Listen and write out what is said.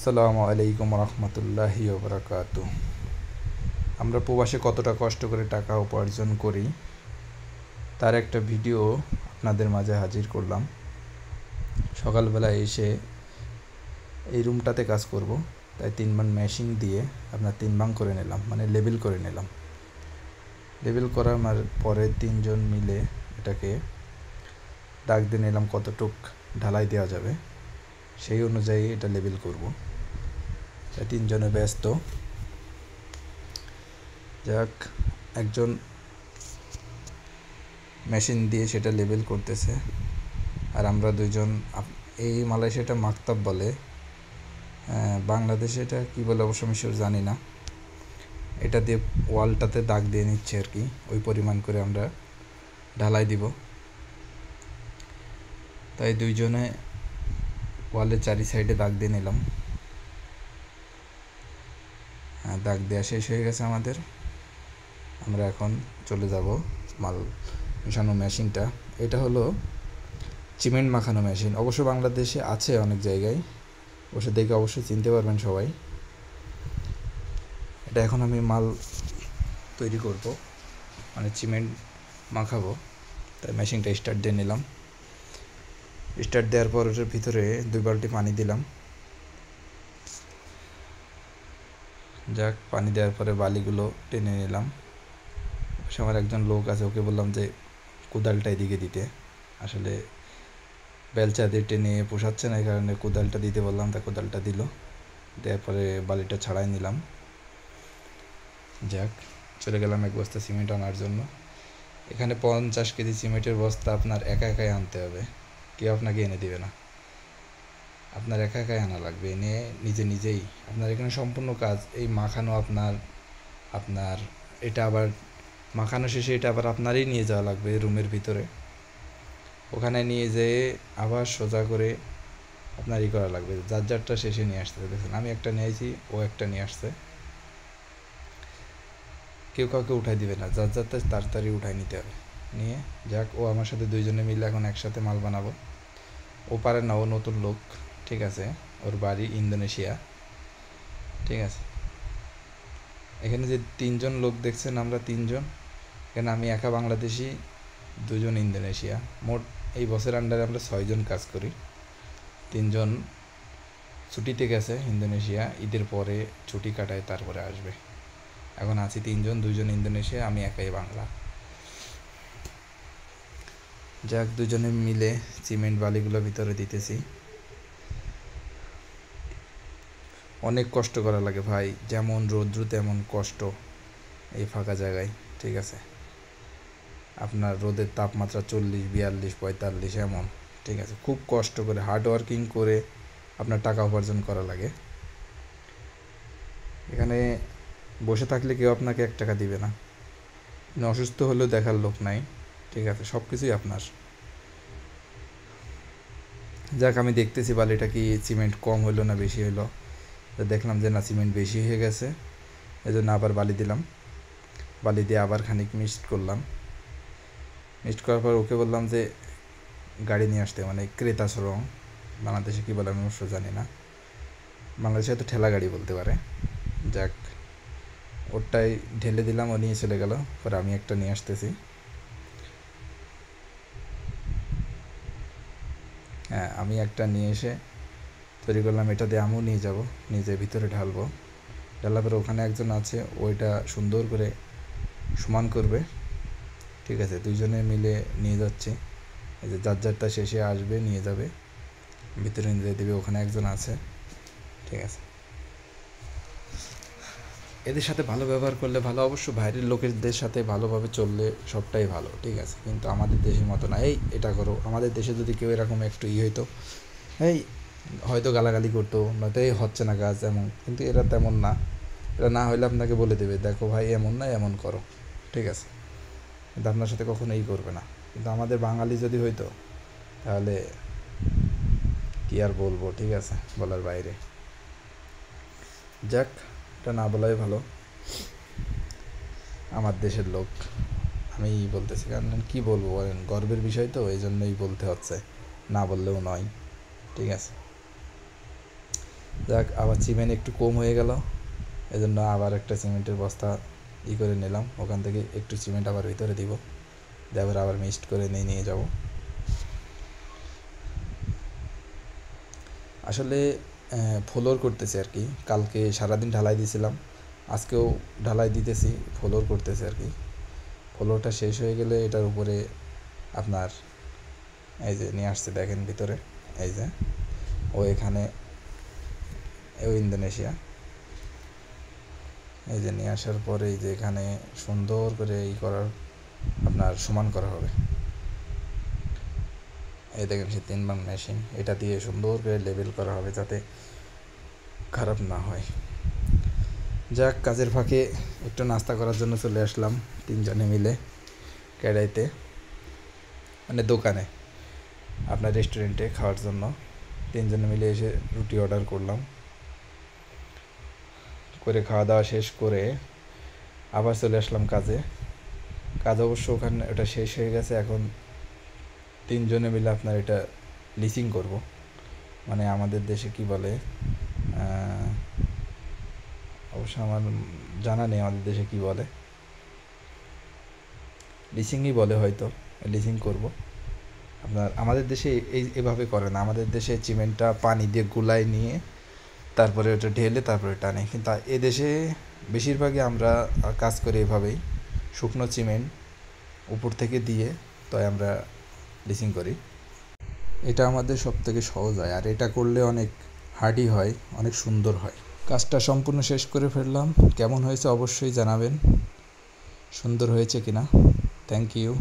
আসসালামু আলাইকুম রহমতুল্লাহি ওবরাকাতু। আমরা প্রবাসে কতটা কষ্ট করে টাকা উপার্জন করি তার একটা ভিডিও আপনাদের মাঝে হাজির করলাম। সকালবেলায় এসে এই রুমটাতে কাজ করব, তাই 3 মান মেশিন দিয়ে আপনার 3 ভাগ করে নিলাম, মানে লেবেল করে নিলাম। লেবেল করার পরে 3 জন মিলে এটাকে দাগ দিয়ে নিলাম কতটুক ঢালাই দেওয়া যাবে, সেই অনুযায়ী এটা লেবেল করব। 3 জনে ব্যস্ত। যাক, একজন মেশিন দিয়ে সেটা লেবেল করতেছে আর আমরা দুইজন। এই মালয়েশিয়াটা মাকতাব বলে, বাংলাদেশে এটা কী বলে অবশ্য আমি জানি না। এটা দিয়ে ওয়ালটাতে দাগ দিয়ে নিচ্ছে আর কি, ওই পরিমাণ করে আমরা ঢালাই দিব। তাই দুইজনে ওয়ালের 4 সাইডে দাগ দিয়ে নিলাম। দাগ দেওয়া শেষ হয়ে গেছে আমাদের। আমরা এখন চলে যাব মাল মেশানো মেশিনটা। এটা হলো সিমেন্ট মাখানো মেশিন, অবশ্য বাংলাদেশে আছে অনেক জায়গায়, বসে দেখে অবশ্যই চিনতে পারবেন সবাই। এটা এখন আমি মাল তৈরি করব, মানে সিমেন্ট মাখাবো, তাই মেশিনটা স্টার্ট দিয়ে নিলাম। স্টার্ট দেওয়ার পর ওটার ভিতরে 2 বালতি পানি দিলাম। যাক, পানি দেওয়ার পরে বালিগুলো টেনে নিলাম। আমার একজন লোক আছে, ওকে বললাম যে কোদালটা এদিকে দিতে, আসলে বেলচা দিয়ে টেনে পোষাচ্ছে না, এই কারণে কোদালটা দিতে বললাম, তা কোদালটা দিল। দেওয়ার পরে বালিটা ছাড়াই নিলাম। যাক, চলে গেলাম 1 বস্তা সিমেন্ট আনার জন্য। এখানে 50 কেজি সিমেন্টের বস্তা আপনার একাই আনতে হবে, কেউ আপনাকে এনে দিবে না, আপনার একাই আনা লাগবে। এনে নিজেই আপনার এখানে সম্পূর্ণ কাজ এই মাখানো। আপনার এটা আবার মাখানো শেষে এটা আবার আপনারই নিয়ে যাওয়া লাগবে রুমের ভিতরে। ওখানে নিয়ে যেয়ে আবার সোজা করে আপনার করা লাগবে, যারটা শেষে নিয়ে আসতে। দেখুন, আমি একটা নিয়েছি, ও একটা নিয়ে আসছে। কেউ কাউকে উঠাই দিবে না, যারটা তাড়াতাড়ি উঠাই নিতে হবে নিয়ে। যাক, ও আমার সাথে 2 জনে মিলে এখন একসাথে মাল বানাবো। ও পারে না, ও নতুন লোক, ঠিক আছে, ওর বাড়ি ইন্দোনেশিয়া, ঠিক আছে। এখানে যে 3 জন লোক দেখছেন, আমরা 3 জন, এখানে আমি একা বাংলাদেশি, 2 জন ইন্দোনেশিয়া, মোট এই বছর আন্ডারে আমরা 6 জন কাজ করি। 3 জন ছুটিতে গেছে ইন্দোনেশিয়া, ঈদের পরে ছুটি কাটায় তারপরে আসবে। এখন আছি 3 জন, 2 জন ইন্দোনেশিয়া, আমি একাই বাংলা। যাক, 2 জনে মিলে সিমেন্ট বালিগুলো ভিতরে দিতেছি। অনেক কষ্ট করা লাগে ভাই, যেমন রৌদ্র তেমন কষ্ট এই ফাঁকা জায়গায়, ঠিক আছে। আপনার রোদের তাপমাত্রা 40, 42, 45 এমন, ঠিক আছে। খুব কষ্ট করে হার্ড ওয়ার্কিং করে আপনার টাকা উপার্জন করা লাগে। এখানে বসে থাকলে কেউ আপনাকে 1 টাকা দিবে না, অসুস্থ হলেও দেখার লোক নাই, ঠিক আছে, সব কিছুই আপনার। যাক, আমি দেখতেছি বালিটা কি সিমেন্ট কম হইলো না বেশি হইলো। দেখলাম যে না, সিমেন্ট বেশি হয়ে গেছে, এই জন্য আবার বালি দিলাম। বালি দিয়ে আবার খানিক মিক্সড করলাম। মিক্সড করার পর ওকে বললাম যে গাড়ি নিয়ে আসতে, মানে ক্রেতা সরং, বাংলাদেশে কী বলে আমি অবশ্য জানি না, বাংলাদেশে হয়তো ঠেলা গাড়ি বলতে পারে। যাক, ওরটাই ঢেলে দিলাম, ও নিয়ে চলে গেল। পরে আমি একটা নিয়ে আসতেছি। হ্যাঁ, আমি একটা নিয়ে এসে তৈরি করলাম। এটা দিয়ে আমিও নিয়ে যাব, নিজে ভিতরে ঢালবো। ঢালার পরে ওখানে একজন আছে, ওইটা সুন্দর করে সমান করবে, ঠিক আছে। 2 জনে মিলে নিয়ে যাচ্ছি। এই যে যারটা শেষে আসবে নিয়ে যাবে, ভিতরে নিয়ে দেবে, ওখানে একজন আছে, ঠিক আছে। এদের সাথে ভালো ব্যবহার করলে ভালো, অবশ্য বাইরের লোকেদের সাথে ভালোভাবে চললে সবটাই ভালো, ঠিক আছে। কিন্তু আমাদের দেশের মতো না, এটা করো। আমাদের দেশে যদি কেউ এরকম একটু হইতো, হয়তো গালাগালি করতো, নয়তো হচ্ছে না কাজ এমন। কিন্তু এরা তেমন না, এরা না হইলে আপনাকে বলে দেবে, দেখো ভাই এমন না, এমন করো, ঠিক আছে। কিন্তু আপনার সাথে কখনো করবে না। কিন্তু আমাদের বাঙালি যদি হইতো, তাহলে কি আর বলবো, ঠিক আছে, বলার বাইরে। যাক, এটা না বলাই ভালো, আমার দেশের লোক আমি বলতেছি, কারণ কী বলবো বলেন, গর্বের বিষয় তো, এই জন্যই বলতে হচ্ছে, না বললেও নয়, ঠিক আছে। যাক, আবার সিমেন্ট একটু কম হয়ে গেল, এজন্য আবার একটা সিমেন্টের বস্তা করে নিলাম। ওখান থেকে একটু সিমেন্ট আবার ভিতরে দিব, তারপর আবার মিক্সড করে নিয়ে যাব। আসলে ফ্লোর করতেছি আর কি। কালকে সারাদিন ঢালাই দিয়েছিলাম, আজকেও ঢালাই দিতেছি, ফ্লোর করতেছি আর কি। ফ্লোরটা শেষ হয়ে গেলে এটার উপরে আপনার এই যে নিয়ে আসছে দেখেন ভিতরে, এই যে ও এখানে ও ইন্দোনেশিয়া, এই যে নিয়ে আসার পরে এই যে এখানে সুন্দর করে করার আপনার সমান করা হবে। এই দেখেন সে 3 ভাগ মেশিন, এটা দিয়ে সুন্দর করে লেবেল করা হবে যাতে খারাপ না হয়। যাক, কাজের ফাঁকে একটু নাস্তা করার জন্য চলে আসলাম 3 জনে মিলে ক্যাডাইতে, মানে দোকানে, আপনার রেস্টুরেন্টে খাওয়ার জন্য 3 জনে মিলে এসে রুটি অর্ডার করলাম। করে খাওয়া দাওয়া শেষ করে আবার চলে আসলাম কাজে। কাজ অবশ্য ওখানে ওটা শেষ হয়ে গেছে। এখন 3 জনে মিলে আপনার এটা লিচিং করব, মানে আমাদের দেশে কি বলে অবশ্য আমার জানা নেই আমাদের দেশে কি বলে, লিচিংই বলে হয়তো। লিচিং করব আপনার। আমাদের দেশে এভাবে করে না, আমাদের দেশে সিমেন্টটা পানি দিয়ে গুলাই নিয়ে তারপরে ওটা ঢেলে তারপরে টানে, কিন্তু এদেশে বেশিরভাগই আমরা কাজ করি এভাবেই, শুকনো সিমেন্ট উপর থেকে দিয়ে তাই আমরা লিচিং করি। এটা আমাদের সব থেকে সহজ হয়, আর এটা করলে অনেক হার্ডি হয়, অনেক সুন্দর হয়। কাজটা সম্পূর্ণ শেষ করে ফেললাম। কেমন হয়েছে অবশ্যই জানাবেন, সুন্দর হয়েছে কিনা। Thank you.